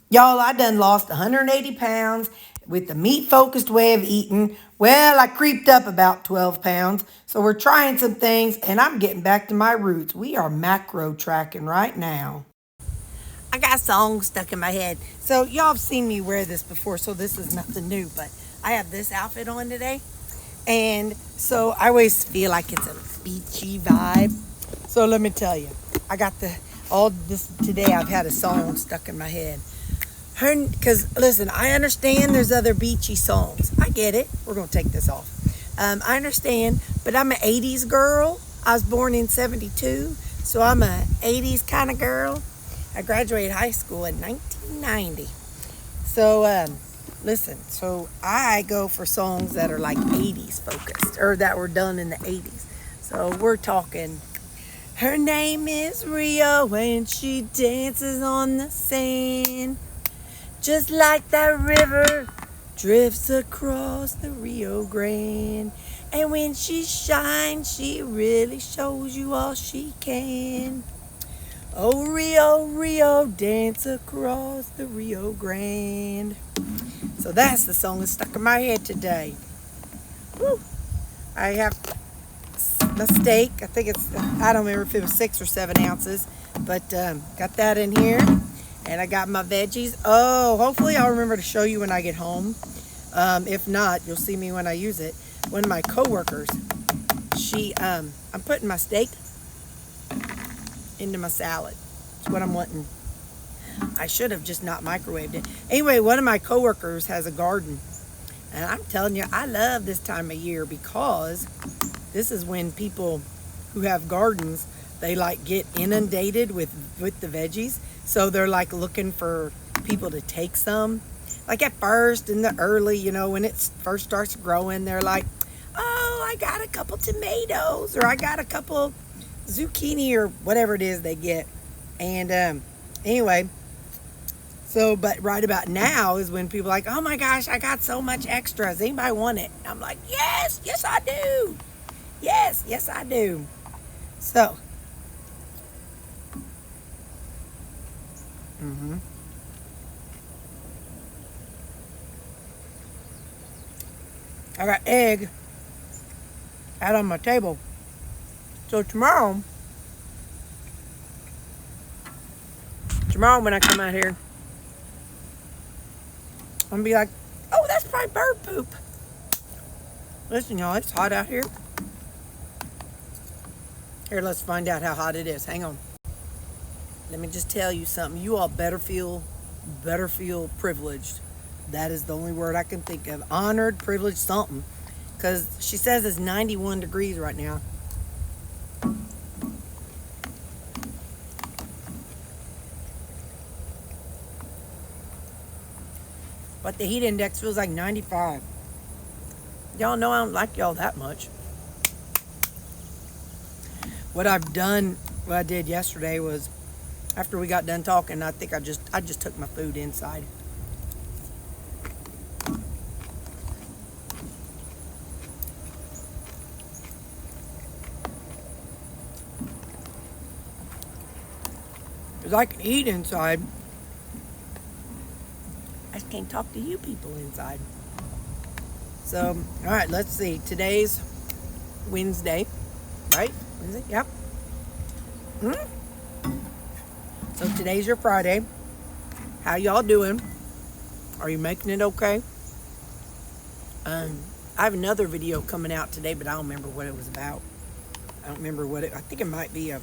Y'all, I done lost 180 pounds with the meat-focused way of eating. Well, I creeped up about 12 pounds. So we're trying some things, and I'm getting back to my roots. We are macro tracking right now. I got songs stuck in my head. So y'all have seen me wear this before, so this is nothing new. But I have this outfit on today. And so I always feel like it's a beachy vibe. So let me tell you, I got all this today. I've had a song stuck in my head. Because listen, I understand there's other beachy songs. I get it. We're gonna take this off. I understand, but I'm an '80s girl. I was born in '72, so I'm a '80s kind of girl. I graduated high school in 1990. So listen, so I go for songs that are like '80s focused, or that were done in the '80s. So we're talking. Her name is Rio, and she dances on the sand. Just like that river drifts across the Rio Grande. And when she shines, she really shows you all she can. Oh, Rio, Rio, dance across the Rio Grande. So that's the song that's stuck in my head today. Woo. I have a steak. I think I don't remember if it was 6 or 7 ounces, but got that in here. And I got my veggies. Oh, hopefully I'll remember to show you when I get home. If not, you'll see me when I use it. One of my coworkers, I'm putting my steak into my salad. That's what I'm wanting. I should have just not microwaved it. Anyway, one of my coworkers has a garden. And I'm telling you, I love this time of year because this is when people who have gardens, they like get inundated with the veggies. So they're like looking for people to take some. Like at first in the early, when it first starts growing, they're like, oh, I got a couple tomatoes, or I got a couple zucchini, or whatever it is they get. And anyway, but right about now is when people are like, oh my gosh, I got so much extra. Does anybody want it? I'm like, yes, yes I do. Yes, yes I do. So. I got egg out on my table. So tomorrow when I come out here, I'm gonna be like, oh, that's probably bird poop. Listen, y'all, it's hot out here. Here, let's find out how hot it is. Hang on. Let me just tell you something. You all better feel privileged. That is the only word I can think of. Honored, privileged, something. Because she says it's 91 degrees right now. But the heat index feels like 95. Y'all know I don't like y'all that much. What I did yesterday was, after we got done talking, I think I just took my food inside. Because I can eat inside. I just can't talk to you people inside. So, all right, let's see. Today's Wednesday, right? Wednesday, yep. So today's your Friday. How y'all doing? Are you making it okay? I have another video coming out today, but I don't remember what it was about. I don't remember I think it might be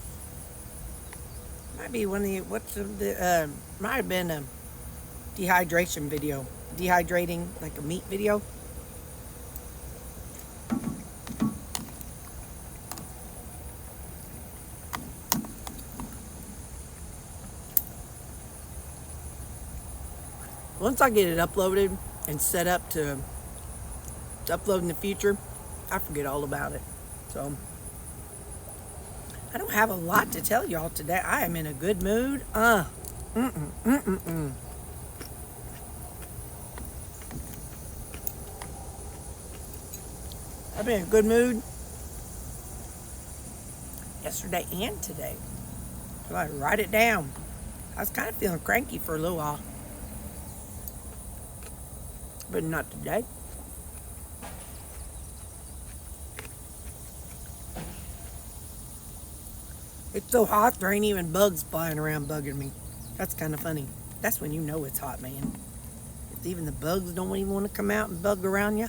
might have been a dehydration video. Dehydrating, like a meat video. Once I get it uploaded and set up to upload in the future, I forget all about it. So I don't have a lot to tell y'all today. I am in a good mood. I've been in a good mood yesterday and today. So I write it down. I was kind of feeling cranky for a little while. but not today. It's so hot, there ain't even bugs flying around bugging me. That's kind of funny. That's when you know it's hot, man. If even the bugs don't even want to come out and bug around you.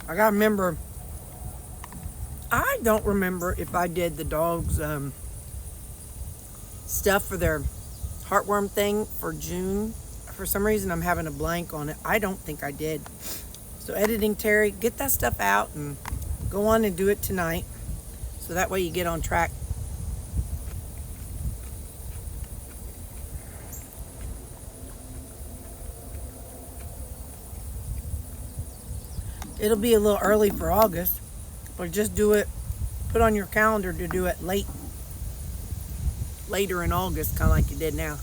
I gotta remember, I don't remember if I did the dogs' stuff for their heartworm thing for June. For some reason, I'm having a blank on it. I don't think I did. So editing, Terri, get that stuff out and go on and do it tonight. So that way you get on track. It'll be a little early for August, but just do it, put on your calendar to do it later in August, kind of like you did now.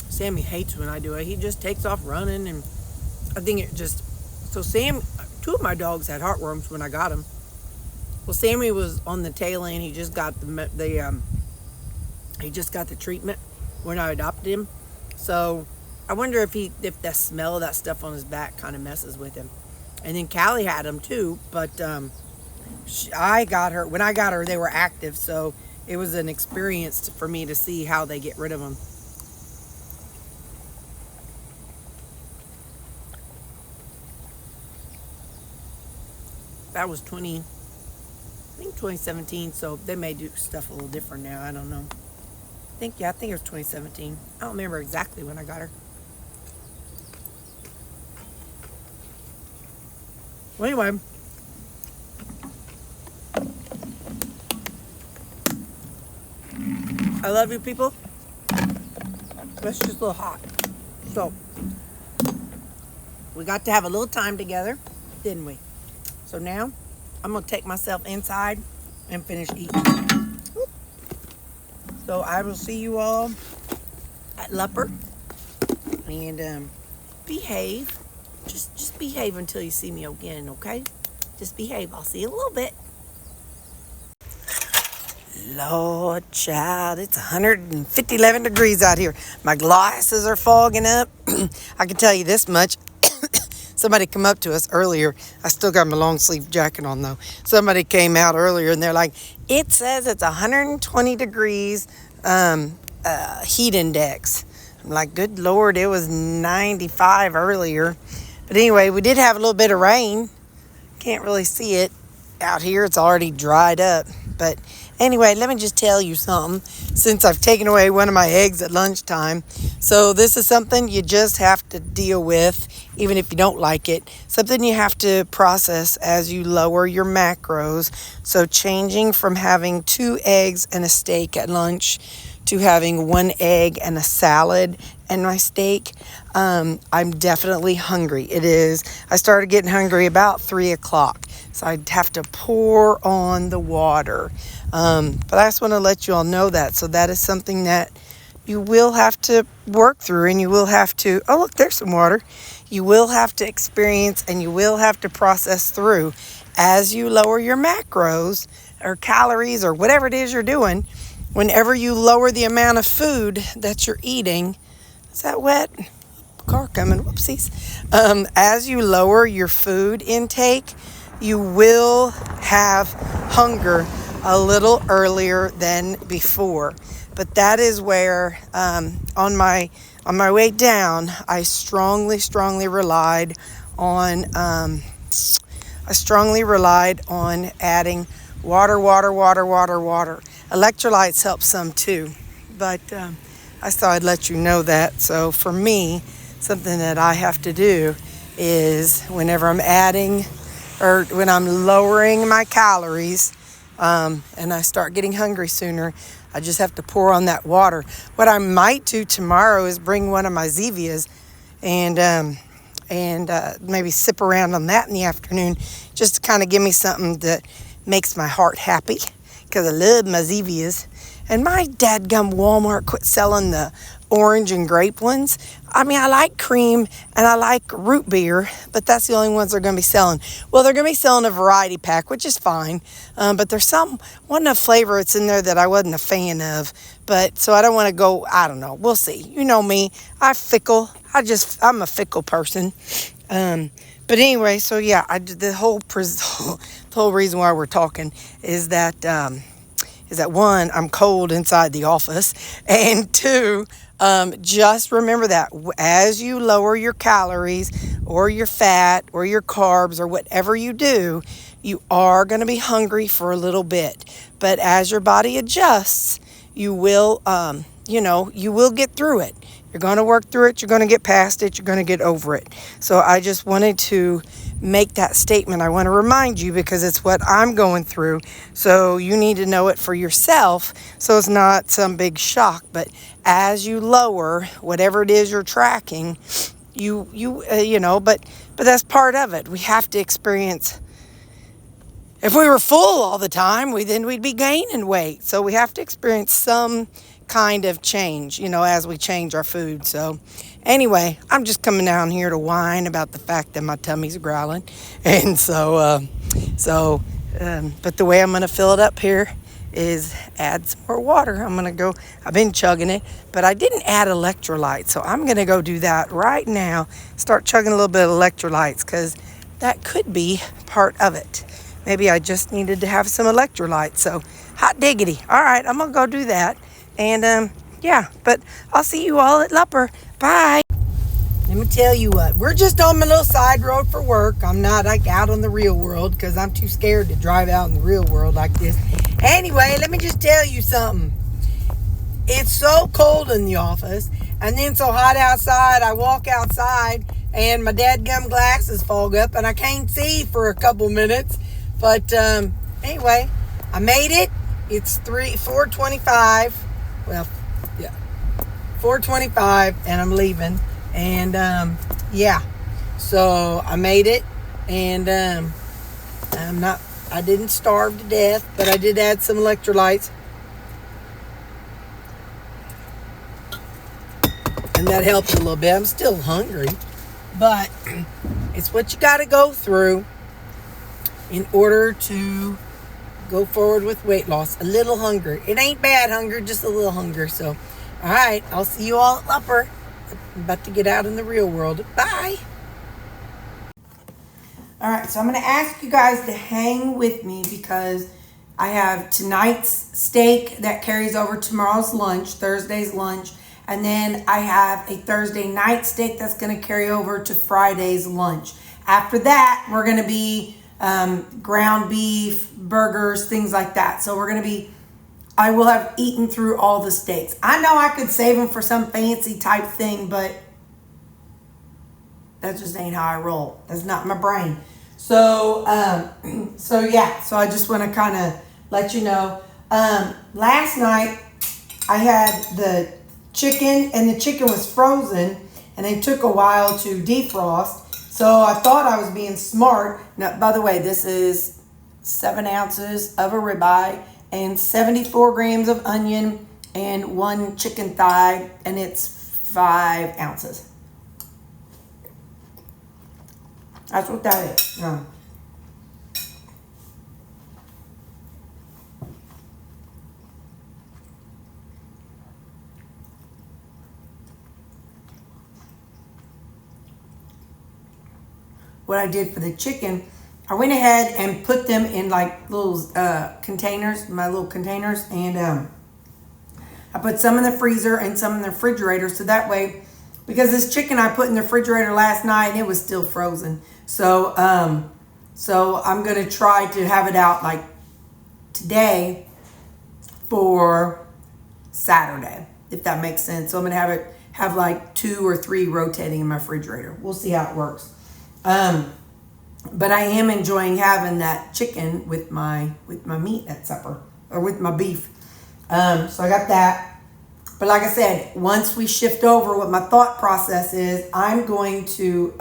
Sammy hates when I do it. He just takes off running, and I think it just, so two of my dogs had heartworms when I got them. Well, Sammy was on the tail end. He just got he just got the treatment when I adopted him. So I wonder if the smell of that stuff on his back kind of messes with him. And then Callie had them too, but when I got her, they were active, so it was an experience for me to see how they get rid of them. That was 2017, so they may do stuff a little different now. I don't know. I think it was 2017. I don't remember exactly when I got her. Well, anyway. I love you, people. It's just a little hot. So, we got to have a little time together, didn't we? So now, I'm going to take myself inside and finish eating. So I will see you all at Lupper. And behave. Just behave until you see me again, okay? Just behave. I'll see you in a little bit. Lord, child, it's 11 degrees out here. My glasses are fogging up. I can tell you this much. Somebody come up to us earlier. I still got my long sleeve jacket on though. Somebody came out earlier and they're like, it says it's 120 degrees heat index. I'm like, good Lord, it was 95 earlier. But anyway, we did have a little bit of rain. Can't really see it out here. It's already dried up. But anyway, let me just tell you something. Since I've taken away one of my eggs at lunchtime. So this is something you just have to deal with, even if you don't like it. Something you have to process as you lower your macros. So changing from having 2 eggs and a steak at lunch to having 1 egg and a salad and my steak. I'm definitely hungry. I started getting hungry about 3 o'clock. So I'd have to pour on the water. But I just want to let you all know that. So that is something that you will have to work through, and you will have to, oh look, there's some water. You will have to experience, and you will have to process through as you lower your macros or calories or whatever it is you're doing. Whenever you lower the amount of food that you're eating, is that wet? Car coming, whoopsies. As you lower your food intake, you will have hunger a little earlier than before. But that is where, on my way down, I strongly relied on adding water. Electrolytes help some too, but I thought I'd let you know that. So for me, something that I have to do is whenever I'm adding or when I'm lowering my calories, and I start getting hungry sooner, I just have to pour on that water. What I might do tomorrow is bring one of my Zevias and maybe sip around on that in the afternoon, just to kind of give me something that makes my heart happy, because I love my Zevias. And my dadgum Walmart quit selling the orange and grape ones. I mean, I like cream and I like root beer, but that's the only ones they're going to be selling. Well, they're going to be selling a variety pack, which is fine. But there's one of the flavor that's in there that I wasn't a fan of. But so I don't want to go, I don't know. We'll see. You know me. I'm fickle. I'm a fickle person. But anyway, so yeah, the whole reason why we're talking is that one, I'm cold inside the office, and two, just remember that as you lower your calories or your fat or your carbs or whatever you do, you are going to be hungry for a little bit. But as your body adjusts, you will, you will get through it. You're going to work through it. You're going to get past it. You're going to get over it. So I just wanted to make that statement. I want to remind you because it's what I'm going through. So you need to know it for yourself so it's not some big shock. But as you lower whatever it is you're tracking, but that's part of it. We have to experience. If we were full all the time, then we'd be gaining weight. So we have to experience some kind of change, as we change our food. So anyway, I'm just coming down here to whine about the fact that my tummy's growling. And but the way I'm going to fill it up here is add some more water. I've been chugging it, but I didn't add electrolytes. So I'm going to go do that right now. Start chugging a little bit of electrolytes because that could be part of it. Maybe I just needed to have some electrolytes. So hot diggity. All right, I'm going to go do that. And, but I'll see you all at Lupper. Bye. Let me tell you what. We're just on my little side road for work. I'm not out on the real world because I'm too scared to drive out in the real world like this. Anyway, let me just tell you something. It's so cold in the office and then so hot outside. I walk outside and my dadgum glasses fog up and I can't see for a couple minutes. But anyway, I made it. It's 4:25. Well, yeah, 4:25, and I'm leaving. And so I made it, and I didn't starve to death, but I did add some electrolytes, and that helped a little bit. I'm still hungry, but it's what you got to go through in order to go forward with weight loss. A little hunger. It ain't bad hunger, just a little hunger. So, all right, I'll see you all at Lupper. I'm about to get out in the real world. Bye. All right, so I'm going to ask you guys to hang with me because I have tonight's steak that carries over tomorrow's lunch, Thursday's lunch, and then I have a Thursday night steak that's going to carry over to Friday's lunch. After that, we're going to be ground beef, burgers, things like that. So I will have eaten through all the steaks. I know I could save them for some fancy type thing, but that just ain't how I roll. That's not my brain. So I just want to kind of let you know. Last night I had the chicken and the chicken was frozen and it took a while to defrost. So I thought I was being smart. Now, by the way, this is 7 ounces of a ribeye and 74 grams of onion and 1 chicken thigh, and it's 5 ounces. That's what that is. Yeah. What I did for the chicken, I went ahead and put them in like little containers, my little containers, and I put some in the freezer and some in the refrigerator, so that way, because this chicken I put in the refrigerator last night and it was still frozen. So I'm gonna try to have it out like today for Saturday, if that makes sense. So I'm gonna have like 2 or 3 rotating in my refrigerator. We'll see how it works. But I am enjoying having that chicken with my meat at supper, or with my beef. So I got that. But like I said, once we shift over, what my thought process is, I'm going to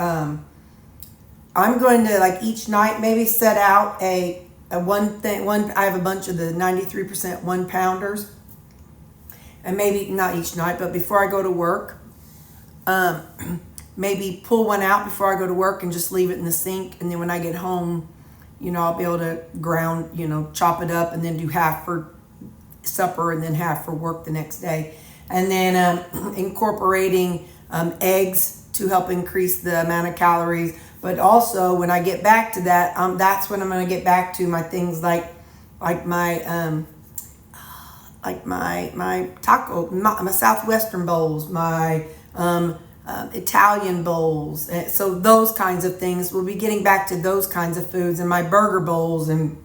like each night maybe set out I have a bunch of the 93% 1-pounders. and maybe not each night, but before I go to work, maybe pull one out before I go to work and just leave it in the sink. And then when I get home, I'll be able to chop it up and then do half for supper and then half for work the next day. And then incorporating eggs to help increase the amount of calories. But also when I get back to that, that's when I'm going to get back to my things like my taco, my Southwestern bowls, my Italian bowls. So those kinds of things. We'll be getting back to those kinds of foods, and my burger bowls, and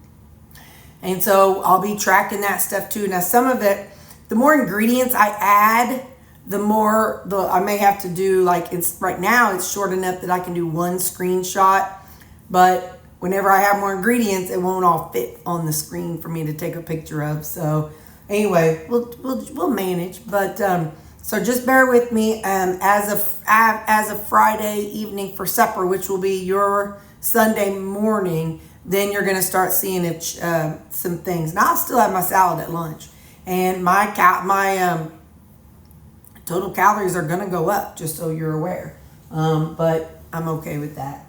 so I'll be tracking that stuff too. Now some of it, the more ingredients I add, the more I may have to do, right now it's short enough that I can do one screenshot, but whenever I have more ingredients, it won't all fit on the screen for me to take a picture of. So anyway, we'll manage. But so just bear with me. As of Friday evening for supper, which will be your Sunday morning, then you're going to start seeing some things. Now I'll still have my salad at lunch, and my total calories are going to go up, just so you're aware. But I'm okay with that.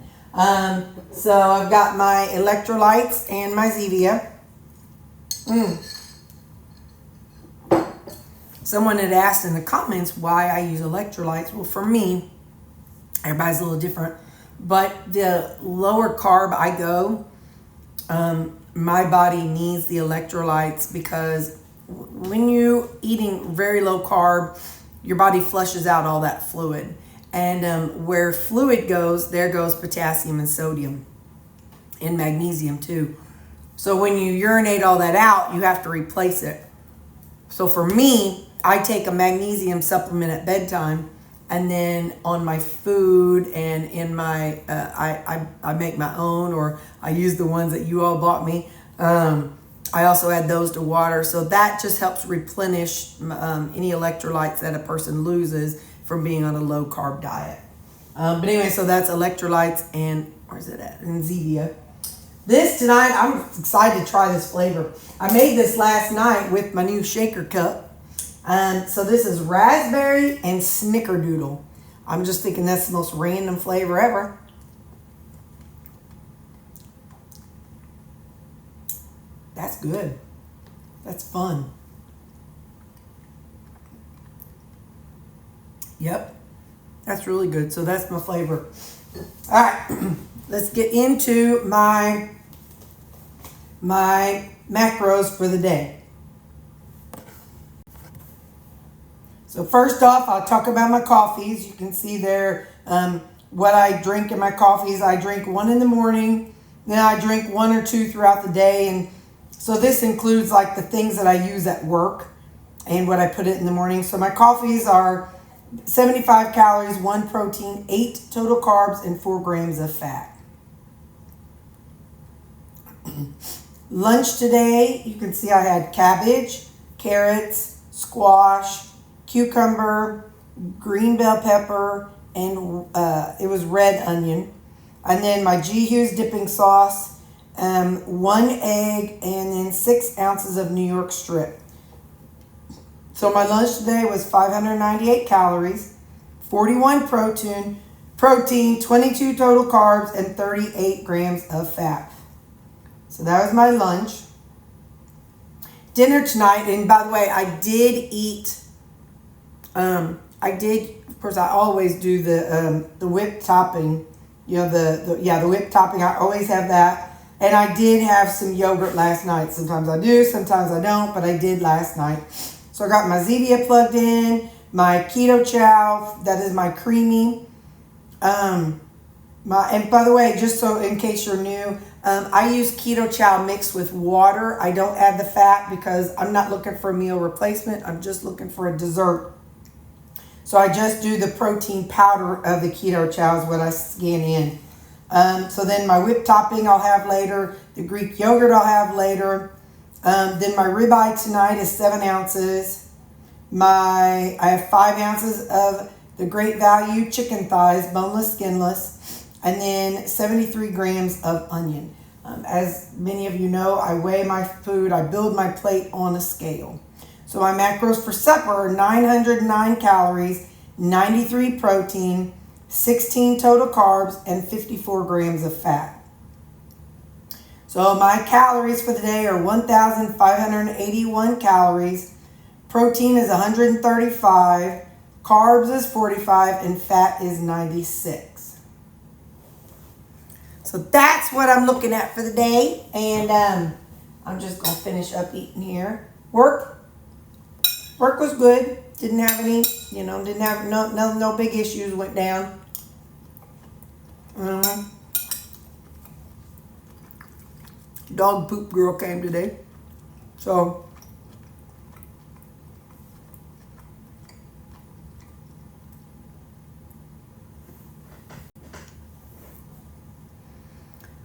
So I've got my electrolytes and my Zevia. Someone had asked in the comments why I use electrolytes. Well, for me, everybody's a little different, but the lower carb I go, my body needs the electrolytes, because when you're eating very low carb, your body flushes out all that fluid. And where fluid goes, there goes potassium and sodium and magnesium too. So when you urinate all that out, you have to replace it. So for me, I take a magnesium supplement at bedtime, and then on my food and in my, I make my own, or I use the ones that you all bought me. I also add those to water. So that just helps replenish any electrolytes that a person loses from being on a low carb diet. But anyway, so that's electrolytes and, where's it at? And Zevia. This tonight, I'm excited to try this flavor. I made this last night with my new shaker cup. So this is raspberry and snickerdoodle. I'm just thinking that's the most random flavor ever. That's good. That's fun. Yep. That's really good. So that's my flavor. All right. Let's get into my macros for the day. So first off, I'll talk about my coffees. You can see there what I drink in my coffees. I drink one in the morning, then I drink one or two throughout the day. And so this includes like the things that I use at work and what I put it in the morning. So my coffees are 75 calories, 1 protein, 8 total carbs, and 4 grams of fat. Lunch today, you can see I had cabbage, carrots, squash, cucumber, green bell pepper, and it was red onion. And then my G. Hughes dipping sauce, 1 egg, and then 6 ounces of New York strip. So my lunch today was 598 calories, 41 protein, 22 total carbs, and 38 grams of fat. So that was my lunch. Dinner tonight, and by the way, I did eat, of course, I always do the whipped topping, the whipped topping. I always have that. And I did have some yogurt last night. Sometimes I do, sometimes I don't, but I did last night. So I got my Zevia plugged in, my keto chow, that is my creamy. And by the way, just so in case you're new, I use keto chow mixed with water. I don't add the fat because I'm not looking for a meal replacement. I'm just looking for a dessert. So I just do the protein powder of the keto chow is what I scan in. So then my whipped topping I'll have later. The Greek yogurt I'll have later. Then my ribeye tonight is 7 ounces. I have 5 ounces of the Great Value chicken thighs, boneless, skinless, and then 73 grams of onion. As many of you know, I weigh my food. I build my plate on a scale. So my macros for supper are 909 calories, 93 protein, 16 total carbs, and 54 grams of fat. So my calories for the day are 1,581 calories. Protein is 135, carbs is 45, and fat is 96. So that's what I'm looking at for the day. And I'm just going to finish up eating here. Work was good. Didn't have any, didn't have no big issues went down. Dog poop girl came today. So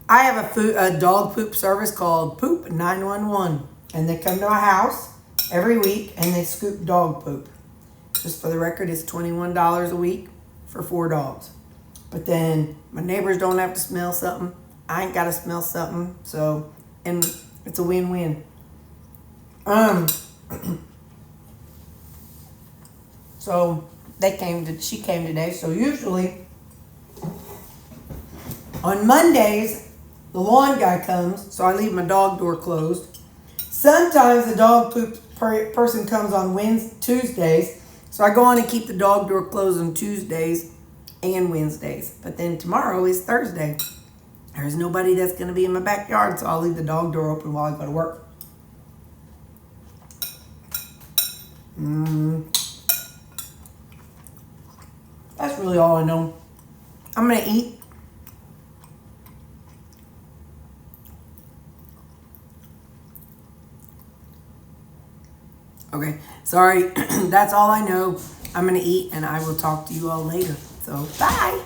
I have a dog poop service called Poop 911, and they come to my house every week and they scoop dog poop. Just for the record, it's $21 a week for 4 dogs. But then my neighbors don't have to smell something. I ain't got to smell something. So, and it's a win-win. So she came today. So usually on Mondays, the lawn guy comes, so I leave my dog door closed. Sometimes the dog poop person comes on Tuesdays, so I go on and keep the dog door closed on Tuesdays and Wednesdays. But then tomorrow is Thursday. There's nobody that's going to be in my backyard, so I'll leave the dog door open while I go to work. That's really all I know. I'm going to eat. Okay, sorry. That's all I know. I'm going to eat, and I will talk to you all later. So, bye.